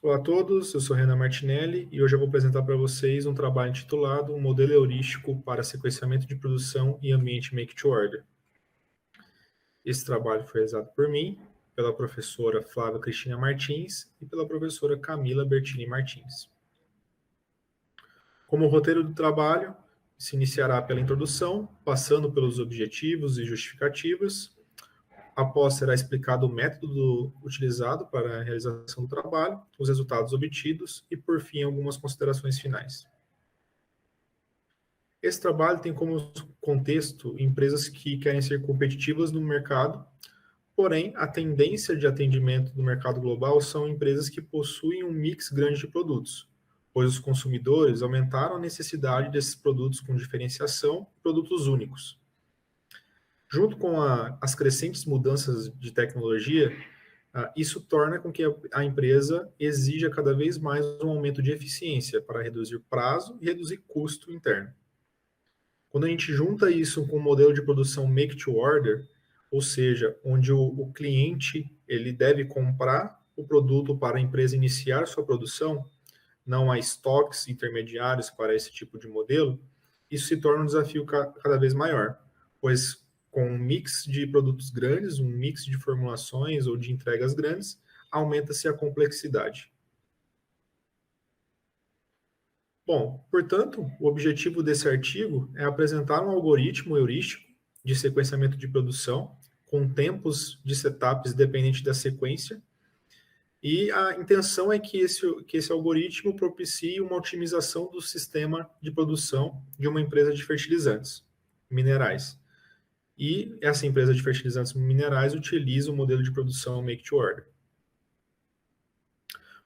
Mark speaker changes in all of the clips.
Speaker 1: Olá a todos, eu sou Renan Martinelli e hoje eu vou apresentar para vocês um trabalho intitulado Um Modelo Heurístico para Sequenciamento de Produção em Ambiente Make-to-Order. Esse trabalho foi realizado por mim, pela professora Flávia Cristina Martins e pela professora Camila Bertini Martins. Como roteiro do trabalho, se iniciará pela introdução, passando pelos objetivos e justificativas. Após será explicado o método utilizado para a realização do trabalho, os resultados obtidos e, por fim, algumas considerações finais. Esse trabalho tem como contexto empresas que querem ser competitivas no mercado, porém, a tendência de atendimento do mercado global são empresas que possuem um mix grande de produtos, pois os consumidores aumentaram a necessidade desses produtos com diferenciação, produtos únicos. Junto com as crescentes mudanças de tecnologia, isso torna com que a empresa exija cada vez mais um aumento de eficiência para reduzir prazo e reduzir custo interno. Quando a gente junta isso com o modelo de produção make-to-order, ou seja, onde o cliente ele deve comprar o produto para a empresa iniciar sua produção, não há estoques intermediários para esse tipo de modelo, isso se torna um desafio cada vez maior, pois com um mix de produtos grandes, um mix de formulações ou de entregas grandes, aumenta-se a complexidade. Bom, portanto, o objetivo desse artigo é apresentar um algoritmo heurístico de sequenciamento de produção, com tempos de setups dependente da sequência, e a intenção é que esse algoritmo propicie uma otimização do sistema de produção de uma empresa de fertilizantes minerais. E essa empresa de fertilizantes minerais utiliza o modelo de produção make-to-order.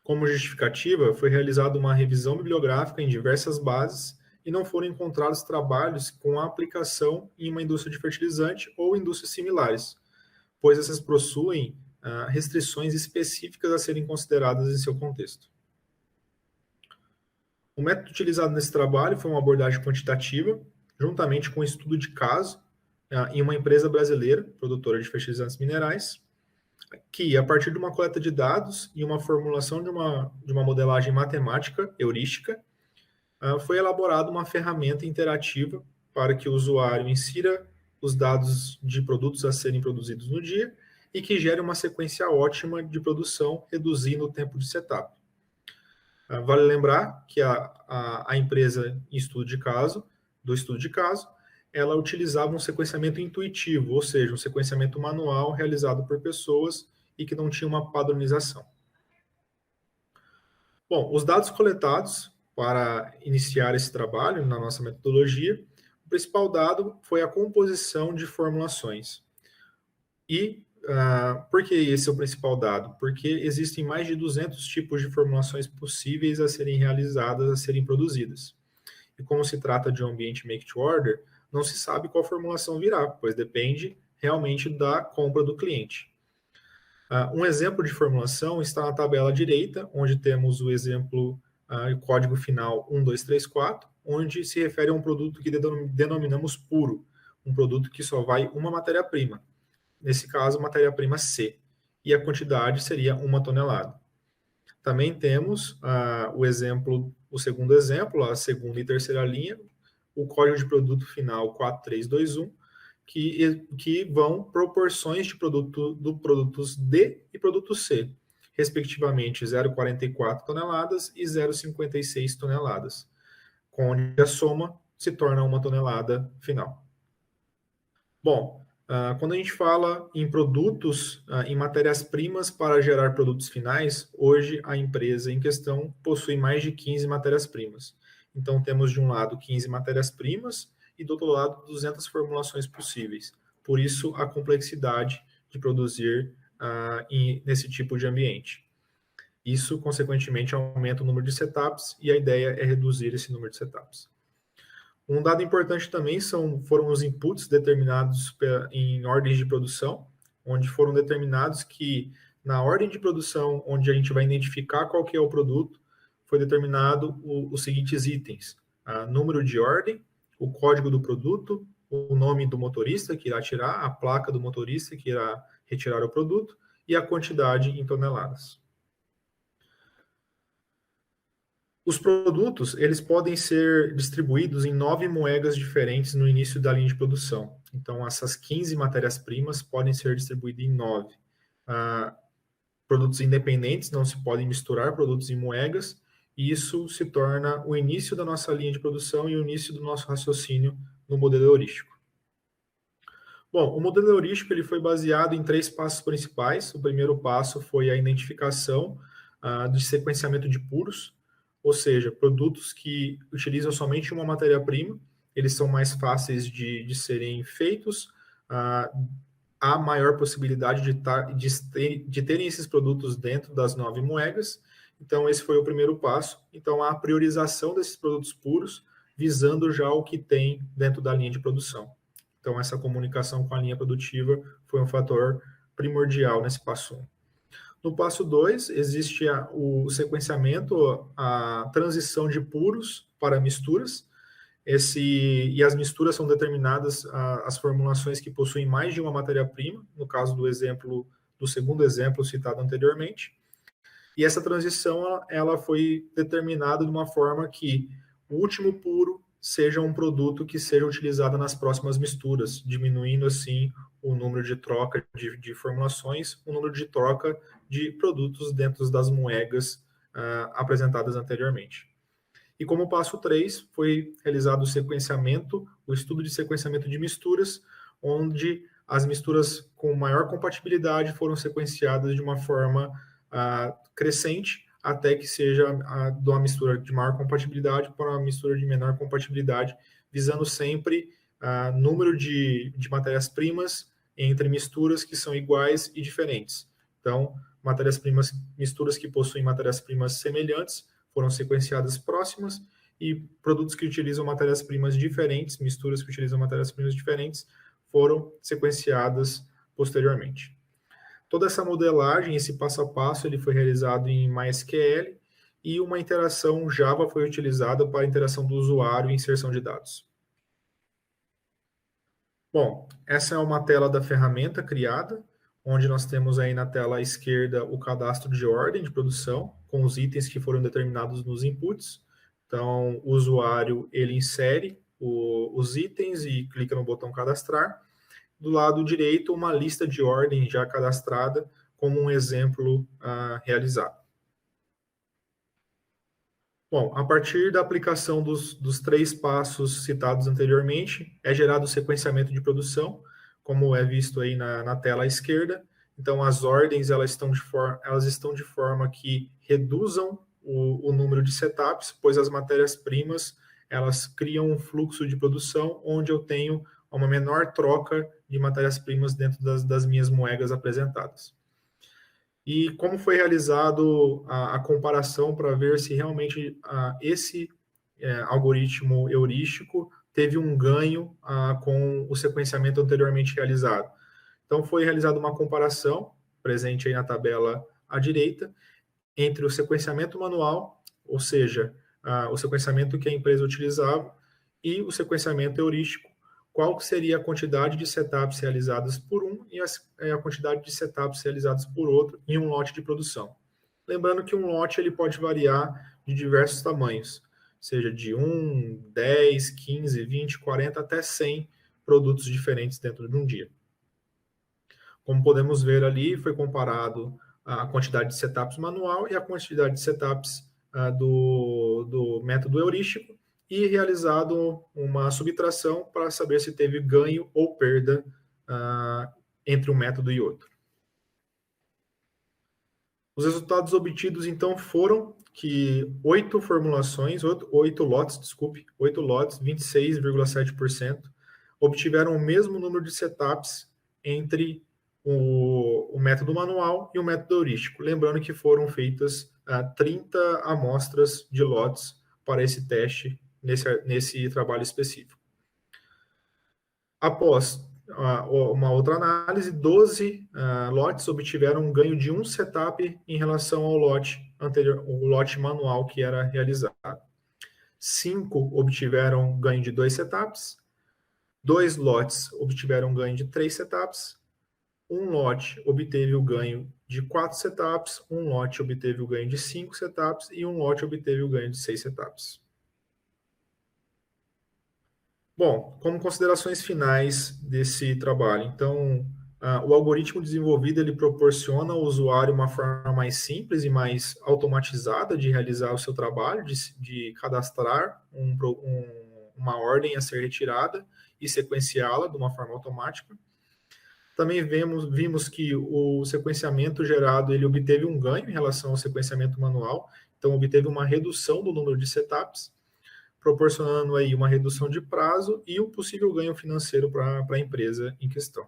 Speaker 1: Como justificativa, foi realizada uma revisão bibliográfica em diversas bases e não foram encontrados trabalhos com aplicação em uma indústria de fertilizante ou indústrias similares, pois essas possuem restrições específicas a serem consideradas em seu contexto. O método utilizado nesse trabalho foi uma abordagem quantitativa, juntamente com um estudo de caso em uma empresa brasileira, produtora de fertilizantes minerais, que, a partir de uma coleta de dados e uma formulação de uma modelagem matemática heurística, foi elaborada uma ferramenta interativa para que o usuário insira os dados de produtos a serem produzidos no dia e que gere uma sequência ótima de produção, reduzindo o tempo de setup. Vale lembrar que a empresa do estudo de caso, ela utilizava um sequenciamento intuitivo, ou seja, um sequenciamento manual realizado por pessoas e que não tinha uma padronização. Bom, os dados coletados para iniciar esse trabalho na nossa metodologia, o principal dado foi a composição de formulações. E por que esse é o principal dado? Porque existem mais de 200 tipos de formulações possíveis a serem realizadas, a serem produzidas. E como se trata de um ambiente make-to-order, não se sabe qual formulação virá, pois depende realmente da compra do cliente. Um exemplo de formulação está na tabela à direita, onde temos o exemplo, o código final 1234, onde se refere a um produto que denominamos puro, um produto que só vai uma matéria-prima, nesse caso, matéria-prima C, e a quantidade seria 1 tonelada. Também temos o segundo exemplo, a segunda e terceira linha, o código de produto final 4321, que vão proporções de produtos D e produto C, respectivamente 0,44 toneladas e 0,56 toneladas, onde a soma se torna 1 tonelada final. Bom, quando a gente fala em produtos, em matérias-primas para gerar produtos finais, hoje a empresa em questão possui mais de 15 matérias-primas. Então, temos de um lado 15 matérias-primas e do outro lado 200 formulações possíveis. Por isso, a complexidade de produzir nesse tipo de ambiente. Isso, consequentemente, aumenta o número de setups e a ideia é reduzir esse número de setups. Um dado importante também foram os inputs determinados em ordens de produção, onde foram determinados que, na ordem de produção, onde a gente vai identificar qual que é o produto, foi determinado os seguintes itens: número de ordem, o código do produto, o nome do motorista que irá tirar, a placa do motorista que irá retirar o produto e a quantidade em toneladas. Os produtos, eles podem ser distribuídos em 9 moedas diferentes no início da linha de produção. Então, essas 15 matérias-primas podem ser distribuídas em 9. Produtos independentes, não se podem misturar produtos em moedas, e isso se torna o início da nossa linha de produção e o início do nosso raciocínio no modelo heurístico. Bom, o modelo heurístico ele foi baseado em 3 passos principais. O primeiro passo foi a identificação do sequenciamento de puros, ou seja, produtos que utilizam somente uma matéria-prima, eles são mais fáceis de serem feitos, há maior possibilidade de terem esses produtos dentro das 9 moedas. Então, esse foi o primeiro passo. Então, a priorização desses produtos puros, visando já o que tem dentro da linha de produção. Então, essa comunicação com a linha produtiva foi um fator primordial nesse passo 1. No passo 2, existe o sequenciamento, a transição de puros para misturas. E as misturas são determinadas as formulações que possuem mais de uma matéria-prima, no caso do segundo exemplo citado anteriormente. E essa transição ela foi determinada de uma forma que o último puro seja um produto que seja utilizado nas próximas misturas, diminuindo assim o número de troca de formulações, o número de troca de produtos dentro das moedas apresentadas anteriormente. E como passo 3, foi realizado o estudo de sequenciamento de misturas, onde as misturas com maior compatibilidade foram sequenciadas de uma forma crescente, até que seja de uma mistura de maior compatibilidade para uma mistura de menor compatibilidade, visando sempre número de matérias-primas entre misturas que são iguais e diferentes. Então, misturas que possuem matérias-primas semelhantes foram sequenciadas próximas, e produtos que utilizam matérias-primas diferentes, misturas que utilizam matérias-primas diferentes, foram sequenciadas posteriormente. Toda essa modelagem, esse passo a passo, ele foi realizado em MySQL, e uma interação Java foi utilizada para a interação do usuário e inserção de dados. Bom, essa é uma tela da ferramenta criada, onde nós temos aí na tela à esquerda o cadastro de ordem de produção, com os itens que foram determinados nos inputs. Então, o usuário, ele insere os itens e clica no botão cadastrar. Do lado direito, uma lista de ordem já cadastrada, como um exemplo realizado. Bom, a partir da aplicação dos 3 passos citados anteriormente, é gerado o sequenciamento de produção, como é visto aí na tela à esquerda. Então, as ordens elas estão de forma que reduzam o número de setups, pois as matérias-primas elas criam um fluxo de produção onde eu tenho uma menor troca de matérias-primas dentro das minhas moedas apresentadas. E como foi realizado a comparação para ver se realmente esse algoritmo heurístico teve um ganho com o sequenciamento anteriormente realizado. Então, foi realizada uma comparação, presente aí na tabela à direita, entre o sequenciamento manual, ou seja, o sequenciamento que a empresa utilizava, e o sequenciamento heurístico, qual seria a quantidade de setups realizadas por um e a quantidade de setups realizados por outro em um lote de produção. Lembrando que um lote ele pode variar de diversos tamanhos, seja de 1, 10, 15, 20, 40 até 100 produtos diferentes dentro de um dia. Como podemos ver ali, foi comparado a quantidade de setups manual e a quantidade de setups do método heurístico, e realizado uma subtração para saber se teve ganho ou perda entre um método e outro. Os resultados obtidos, então, foram que 8 lotes, 26,7%, obtiveram o mesmo número de setups entre o método manual e o método heurístico. Lembrando que foram feitas 30 amostras de lotes para esse teste, nesse trabalho específico. Após uma outra análise, 12 lotes obtiveram um ganho de um setup em relação ao lote anterior, o lote manual que era realizado. 5 obtiveram ganho de 2 setups, 2 lotes obtiveram ganho de 3 setups, um lote obteve o ganho de 4 setups, um lote obteve o ganho de 5 setups e um lote obteve o ganho de 6 setups. Bom, como considerações finais desse trabalho, então, o algoritmo desenvolvido ele proporciona ao usuário uma forma mais simples e mais automatizada de realizar o seu trabalho, de cadastrar uma ordem a ser retirada e sequenciá-la de uma forma automática. Também vimos que o sequenciamento gerado ele obteve um ganho em relação ao sequenciamento manual, então obteve uma redução do número de setups, proporcionando aí uma redução de prazo e um possível ganho financeiro para a empresa em questão.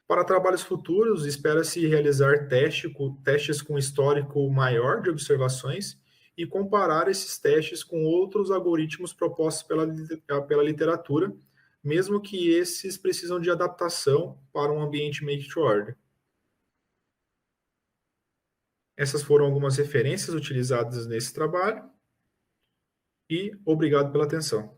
Speaker 1: Para trabalhos futuros, espera-se realizar testes com histórico maior de observações e comparar esses testes com outros algoritmos propostos pela literatura, mesmo que esses precisam de adaptação para um ambiente made-to-order. Essas foram algumas referências utilizadas nesse trabalho e obrigado pela atenção.